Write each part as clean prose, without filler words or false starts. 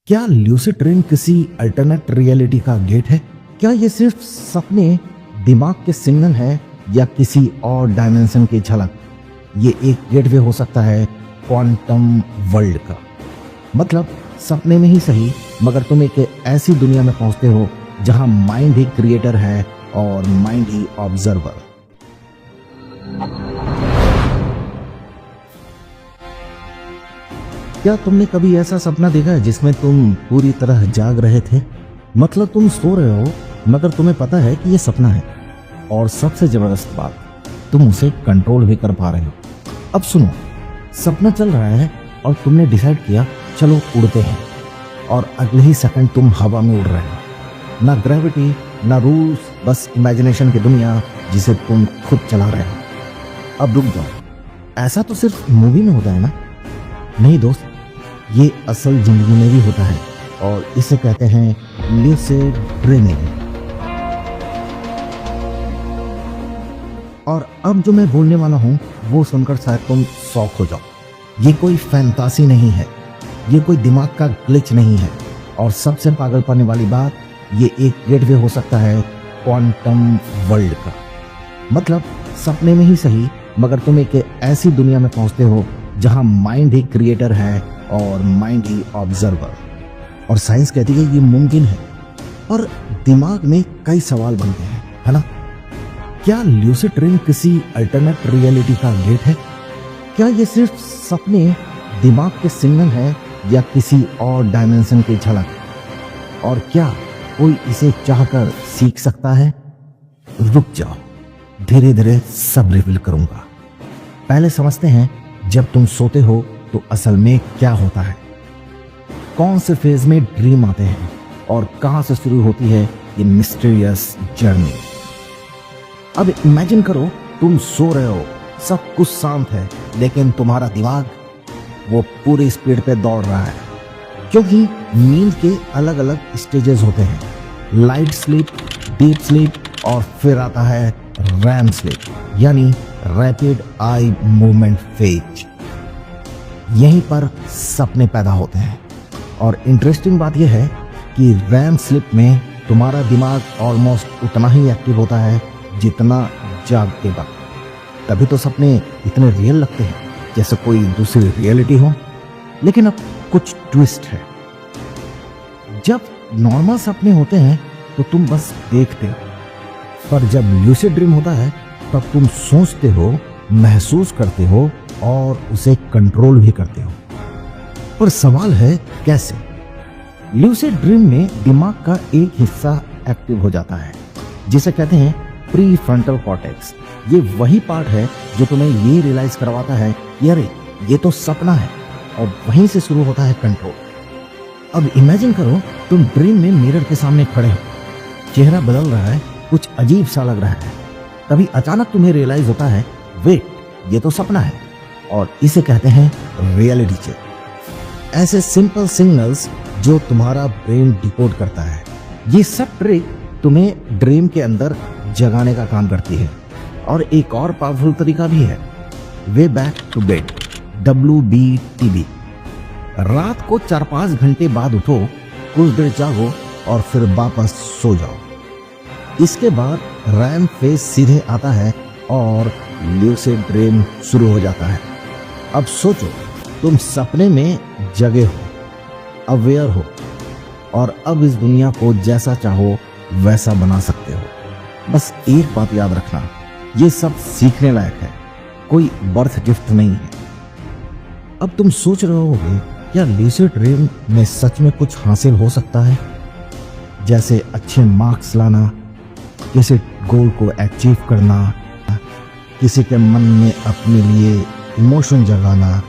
क्या lucid dream किसी alternate reality का गेट है? क्या ये सिर्फ सपने, दिमाग के सिग्नल है या किसी और डायमेंशन की झलक? ये एक गेटवे हो सकता है क्वांटम वर्ल्ड का। मतलब सपने में ही सही, मगर तुम एक ऐसी दुनिया में पहुंचते हो जहां माइंड ही क्रिएटर है और माइंड ही ऑब्जर्वर। क्या तुमने कभी ऐसा सपना देखा है जिसमें तुम पूरी तरह जाग रहे थे? मतलब तुम सो रहे हो मगर तुम्हें पता है कि ये सपना है, और सबसे जबरदस्त बात, तुम उसे कंट्रोल भी कर पा रहे हो। अब सुनो, सपना चल रहा है और तुमने डिसाइड किया चलो उड़ते हैं, और अगले ही सेकंड तुम हवा में उड़ रहे हो। ना ग्रेविटी ना रूल्स, बस इमेजिनेशन की दुनिया जिसे तुम खुद चला रहे हो। अब रुक जाओ, ऐसा तो सिर्फ मूवी में होता है ना? नहीं दोस्त, ये असल जिंदगी में भी होता है, और इसे कहते हैं ल्यूसिड ड्रीमिंग। और अब जो मैं बोलने वाला हूं वो सुनकर शायद तुम शॉक हो जाओ। ये कोई फैंटासी नहीं है, ये कोई दिमाग का ग्लिच नहीं है, और सबसे पागल पाने वाली बात, ये एक गेटवे हो सकता है क्वांटम वर्ल्ड का। मतलब सपने में ही सही, मगर तुम एक ऐसी दुनिया में पहुंचते हो जहां माइंड ही क्रिएटर है और माइंड ही ऑब्जर्वर। और साइंस कहती है ये मुमकिन है, और दिमाग में कई सवाल बनते हैं, है ना? क्या ल्यूसिड ड्रीम किसी अल्टरनेट रियलिटी का गेट है? क्या ये सिर्फ सपने, दिमाग के सिग्नल है या किसी और डायमेंशन की झलक? और क्या कोई इसे चाहकर सीख सकता है? रुक जाओ, धीरे धीरे सब रिवील करूंगा। पहले समझते हैं, जब तुम सोते हो तो असल में क्या होता है, कौन से फेज में ड्रीम आते हैं, और कहां से शुरू होती है ये मिस्टीरियस जर्नी। अब इमेजिन करो, तुम सो रहे हो, सब कुछ शांत है, लेकिन तुम्हारा दिमाग वो पूरी स्पीड पे दौड़ रहा है, क्योंकि नींद के अलग अलग स्टेजेस होते हैं। लाइट स्लीप, डीप स्लीप, और फिर आता है रैम स्लीप, यानी रैपिड आई मूवमेंट फेज। यहीं पर सपने पैदा होते हैं, और इंटरेस्टिंग बात यह है कि रैम स्लीप में तुम्हारा दिमाग ऑलमोस्ट उतना ही एक्टिव होता है जितना जागते वक्त। तभी तो सपने इतने रियल लगते हैं, जैसे कोई दूसरी रियलिटी हो। लेकिन अब कुछ ट्विस्ट है। जब नॉर्मल सपने होते हैं तो तुम बस देखते हो, पर जब ल्यूसिड ड्रीम होता है तब तुम सोचते हो, महसूस करते हो और उसे कंट्रोल भी करते हो। पर सवाल है कैसे? ल्यूसिड ड्रीम में दिमाग का एक हिस्सा एक्टिव हो जाता है, जिसे कहते हैं प्री फ्रंटल कॉर्टेक्स। ये वही पार्ट है जो तुम्हें ये रियलाइज करवाता है कि अरे ये तो सपना है, और वहीं से शुरू होता है कंट्रोल। अब इमेजिन करो, तुम ड्रीम में मिरर के सामने खड़े हो, चेहरा बदल रहा है, कुछ अजीब सा लग रहा है। तभी अचानक तुम्हें रियलाइज होता है, वेट, ये तो सपना है, और इसे कहते हैं रियलिटी चेक। ऐसे सिंपल सिग्नल्स जो तुम्हारा ब्रेन डिकोड करता है। ये सब ट्रिक तुम्हें ड्रीम के अंदर जगाने का काम करती है। और एक और पावरफुल तरीका भी है, wake back to bed, WBTB। रात को 4-5 घंटे बाद उठो, कुछ देर जागो और फिर वापस सो जाओ। इसके बाद रैम फेज सीधे आता है और ल्यूसिड ड्रीम शुरू हो जाता है। अब सोचो, तुम सपने में जगे हो, अवेयर हो, और अब इस दुनिया को जैसा चाहो वैसा बना सकते हो। बस एक बात याद रखना, ये सब सीखने लायक है, कोई बर्थ गिफ्ट नहीं है। अब तुम सोच रहे होगे, क्या ल्यूसिड ड्रीम में सच में कुछ हासिल हो सकता है? जैसे अच्छे मार्क्स लाना, किसी गोल को अचीव करना, किसी के मन में अपने लिए इमोशन जगाना,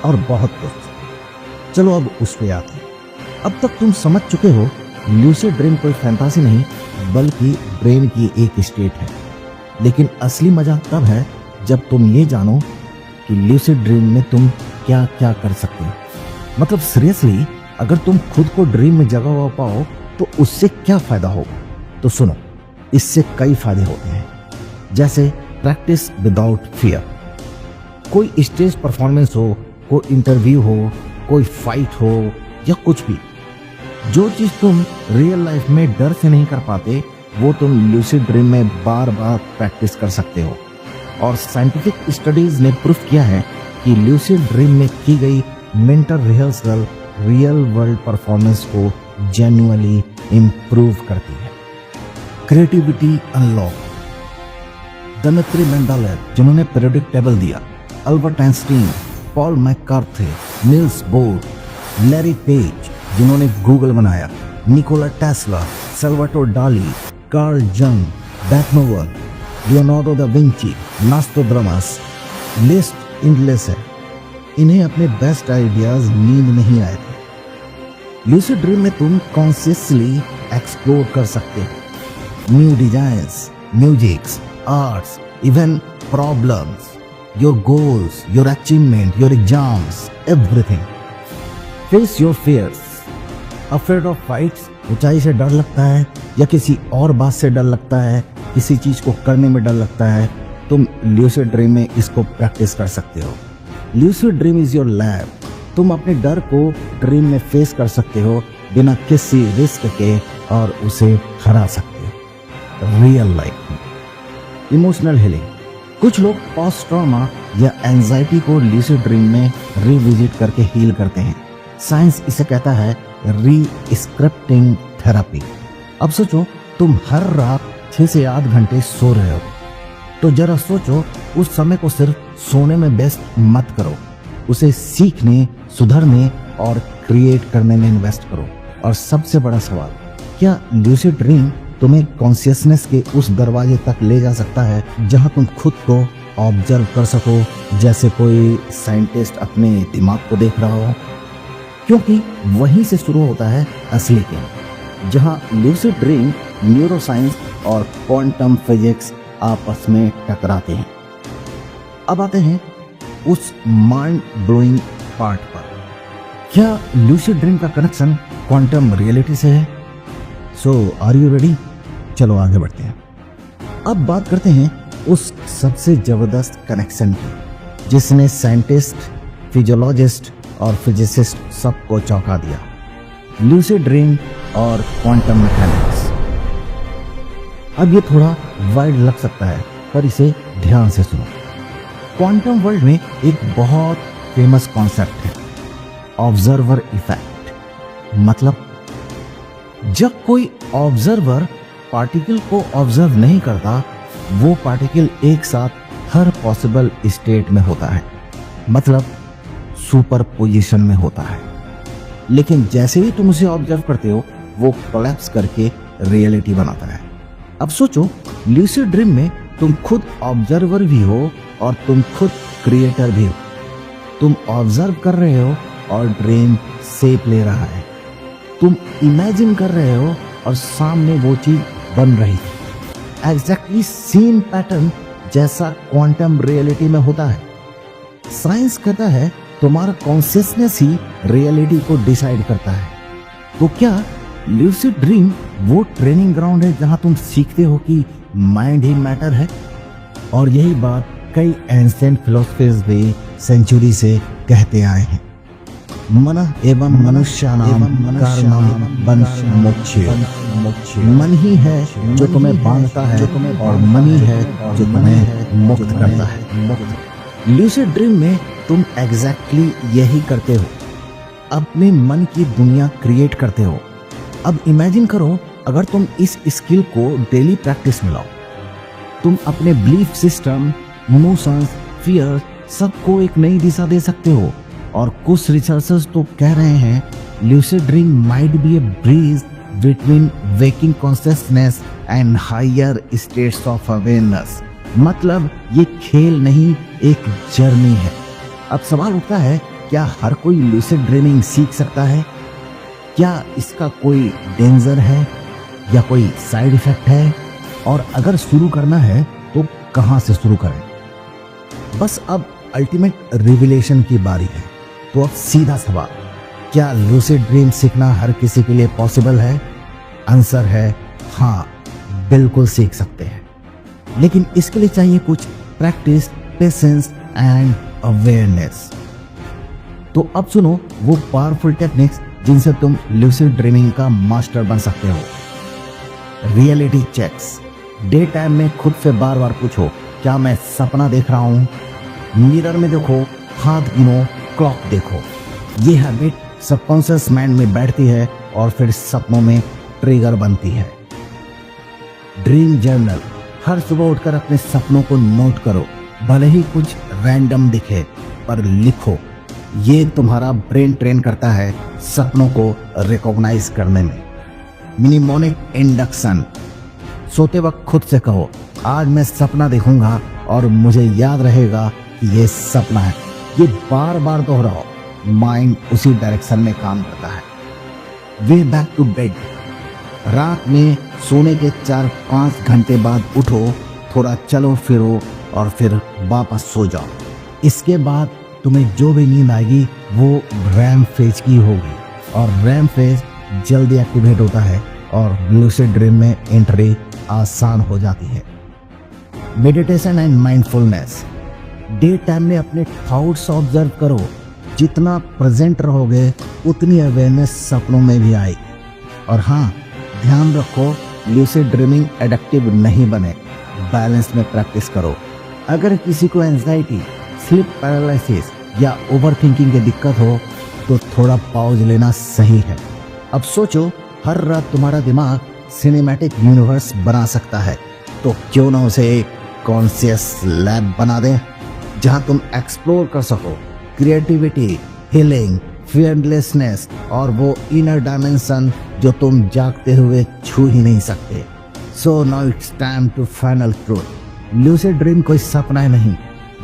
और बहुत कुछ। चलो अब उस पे आते हैं। अब तक तुम समझ चुके हो, ल्यूसिड ड्रीम कोई फैंटासी नहीं, बल्कि ब्रेन की एक स्टेट है। लेकिन असली मजा तब है जब तुम ये जानो कि ल्यूसिड ड्रीम में तुम क्या क्या कर सकते हो। मतलब सीरियसली, अगर तुम खुद को ड्रीम में जगा हुआ पाओ तो उससे क्या फायदा होगा? तो सुनो, इससे कई फायदे होते हैं। जैसे प्रैक्टिस विदाउट फियर। कोई स्टेज परफॉर्मेंस हो, कोई इंटरव्यू हो, कोई फाइट हो, या कुछ भी, जो चीज तुम रियल लाइफ में डर से नहीं कर पाते वो तुम लूसिड ड्रीम में बार बार प्रैक्टिस कर सकते हो। और साइंटिफिक स्टडीज ने प्रूफ किया है कि लूसिड ड्रीम में की गई mental rehearsal real world performance को जेन्युइनली इंप्रूव करती है। क्रिएटिविटी अनलॉक, दिमित्री मेंडेलेव जिन्होंने पीरियोडिक टेबल दिया, Albert Einstein, Paul McCarthy, Niels Bohr, Larry Page जिन्होंने गूगल बनाया, Nikola Tesla, Salvador Dali, Carl Jung, Beethoven, Leonardo da Vinci, Nostradamus, list endless है। इन्हें अपने बेस्ट आइडियाज नींद नहीं आए थे। लूसिड ड्रीम में तुम कॉन्शियसली एक्सप्लोर कर सकते हो new designs, musics, arts, even problems, your goals, your achievement, your exams, everything. Face your fears. Afraid of fights, ऊंचाई से डर लगता है या किसी और बात से डर लगता है, किसी चीज को करने में डर लगता है, तुम लूसिड ड्रीम में इसको प्रैक्टिस कर सकते हो। Lucid dream is your lab. तुम अपने डर को ड्रीम में फेस कर सकते हो बिना किसी रिस्क के और उसे हरा सकते हो रियल लाइफ में। इमोशनल हीलिंग, कुछ लोग पोस्ट ट्रॉमा या एंजाइटी को लूसिड ड्रीम में रिविजिट करके हील करते हैं। साइंस इसे कहता है री-स्क्रिप्टिंग थेरेपी। अब सोचो तुम हर रात 6 से 8 घंटे सो रहे हो, तो जरा सोचो उस समय को सिर्फ सोने में वेस्ट मत करो, उसे सीखने, सुधरने और क्रिएट करने में इन्वेस्ट करो। और सबसे बड़ा सवाल, क्या लूसिड ड्रीम तुम्हें कॉन्शियसनेस के उस दरवाजे तक ले जा सकता है जहां तुम खुद को ऑब्जर्व कर सको, जैसे कोई साइंटिस्ट अपने दिमाग को देख रहा हो? क्योंकि वहीं से शुरू होता है असली गेम, जहां लूसिड ड्रीम, न्यूरोसाइंस और क्वांटम फिजिक्स आपस में टकराते हैं। अब आते हैं उस माइंड ब्लोइंग पार्ट पर। क्या लूसिड ड्रीम का कनेक्शन क्वांटम रियलिटी से है? सो आर यू रेडी? चलो आगे बढ़ते हैं। अब बात करते हैं उस सबसे जबरदस्त कनेक्शन की जिसने साइंटिस्ट, फिजियोलॉजिस्ट और फिजिसिस्ट सबको चौंका दिया, लूसिड ड्रीम और क्वांटम मैकेनिक्स। अब ये थोड़ा वाइड लग सकता है, पर इसे ध्यान से सुनो। क्वांटम वर्ल्ड में एक बहुत फेमस कॉन्सेप्ट है, ऑब्जर्वर इफेक्ट। मतलब जब कोई ऑब्जर्वर पार्टिकल को ऑब्जर्व नहीं करता, वो पार्टिकल एक साथ हर पॉसिबल स्टेट में होता है, मतलब सुपर पोजिशन में होता है। लेकिन जैसे ही तुम उसे ऑब्जर्व करते हो, वो कोलैप्स करके रियलिटी बनाता है। अब सोचो, लूसिड ड्रीम में तुम खुद ऑब्जर्वर भी हो और तुम खुद क्रिएटर भी हो। तुम ऑब्जर्व कर रहे हो और ड्रीम शेप ले रहा है। तुम इमेजिन कर रहे हो और सामने वो चीज बन रही है, एग्जैक्टली सेम पैटर्न जैसा क्वांटम रियलिटी में होता है। साइंस कहता है तुम्हारा कॉन्शियसनेस ही रियलिटी को डिसाइड करता है। तो क्या लूसिड ड्रीम वो ट्रेनिंग ग्राउंड है जहां तुम सीखते हो कि माइंड ही मैटर है? और यही बात कई एंशिएंट फिलोसफर्स भी सेंचुरी से कहते आए हैं। मनः एवं मनुष्याणाम कारणम बंध मोक्षे। मन ही है जो तुम्हें बांधता है और मन ही है जो तुम्हें मुक्त करता है। लूसिड ड्रीम में तुम एग्जैक्टली यही करते हो, अपने मन की दुनिया क्रिएट करते हो। अब इमेजिन करो, अगर तुम इस स्किल को डेली प्रैक्टिस में लाओ, तुम अपने बिलीफ सिस्टम, इमोशंस, फियर सबको एक नई दिशा दे सकते हो। और कुछ रिसर्चर्स तो कह रहे हैं lucid dream might be a bridge between waking consciousness and higher states of awareness. मतलब ये खेल नहीं, एक जर्नी है। अब सवाल उठता है, क्या हर कोई लूसिड ड्रीमिंग सीख सकता है? क्या इसका कोई डेंजर है या कोई साइड इफेक्ट है? और अगर शुरू करना है तो कहां से शुरू करें? बस अब अल्टीमेट रिविलेशन की बारी है। तो अब सीधा सवाल, क्या लूसिड ड्रीम सीखना हर किसी के लिए पॉसिबल है? आंसर है हाँ, बिल्कुल सीख सकते हैं। लेकिन इसके लिए चाहिए कुछ प्रैक्टिस, पेशेंस एंड अवेयरनेस। तो अब सुनो वो पावरफुल टेक्निक्स जिनसे तुम लूसिड ड्रीमिंग का मास्टर बन सकते हो। Reality checks. डे टाइम में खुद से बार बार पूछो, क्या मैं सपना देख रहा हूँ? मिरर में देखो, हाथ गिनो, क्लॉक देखो। ये हैबिट सबकॉन्शियस माइंड में बैठती है और फिर सपनों में ट्रिगर बनती है। Dream journal. हर सुबह उठकर अपने सपनों को नोट करो, भले ही कुछ रैंडम दिखे पर लिखो। ये तुम्हारा ब्रेन ट्रेन करता है सपनों को रिकॉग्नाइज करने में। मिनिमोनिक इंडक्शन। सोते वक्त खुद से कहो, आज मैं सपना देखूंगा और मुझे याद रहेगा कि ये सपना है। ये बार बार दोहराओ, माइंड उसी डायरेक्शन में काम करता है। Wake back to bed. रात में सोने के 4-5 घंटे बाद उठो, थोड़ा चलो फिरो और फिर वापस सो जाओ। इसके बाद तुम्हें जो भी नींद आएगी वो रैम फेज की होगी और रैम फेज जल्दी एक्टिवेट होता है और लूसिड ड्रीम में एंट्री आसान हो जाती है। Meditation and mindfulness. Day time में अपने थॉट्स ऑब्जर्व करो। जितना प्रेजेंट रहोगे उतनी अवेयरनेस सपनों में भी आएगी। और हाँ, ध्यान रखो, लूसिड ड्रीमिंग एडिक्टिव नहीं बने, बैलेंस में प्रैक्टिस करो। अगर किसी को एंजाइटी, स्लीप पैरालिसिस या ओवरथिंकिंग की दिक्कत हो तो थोड़ा पॉज लेना सही है। अब सोचो, हर रात तुम्हारा दिमाग सिनेमैटिक यूनिवर्स बना सकता है, तो क्यों ना उसे एक कॉन्शियस लैब बना दें जहां तुम एक्सप्लोर कर सको क्रिएटिविटी, हीलिंग, फियरलेसनेस और वो इनर डायमेंशन जो तुम जागते हुए छू ही नहीं सकते। So now it's time to final truth. Lucid dream कोई सपना है नहीं,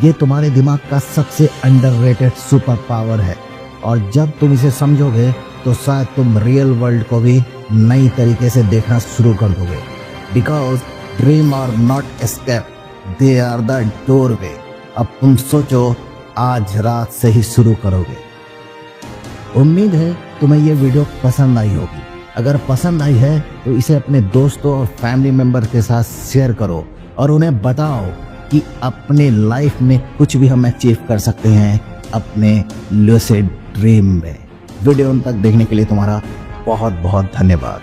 ये तुम्हारे दिमाग का सबसे अंडररेटेड सुपर पावर है। और जब तुम इसे समझोगे तो शायद तुम रियल वर्ल्ड को भी नई तरीके से देखना शुरू कर दोगे। Because dream are not escape, they are the doorway. अब तुम सोचो, आज रात से ही शुरू करोगे। उम्मीद है तुम्हें ये वीडियो पसंद आई होगी। अगर पसंद आई है तो इसे अपने दोस्तों और फैमिली मेंबर के साथ शेयर करो और उन्हें बताओ कि अपने लाइफ में कुछ भी हम अचीव कर सकते हैं अपने लूसिड ड्रीम में। वीडियो तक देखने के लिए तुम्हारा बहुत बहुत धन्यवाद।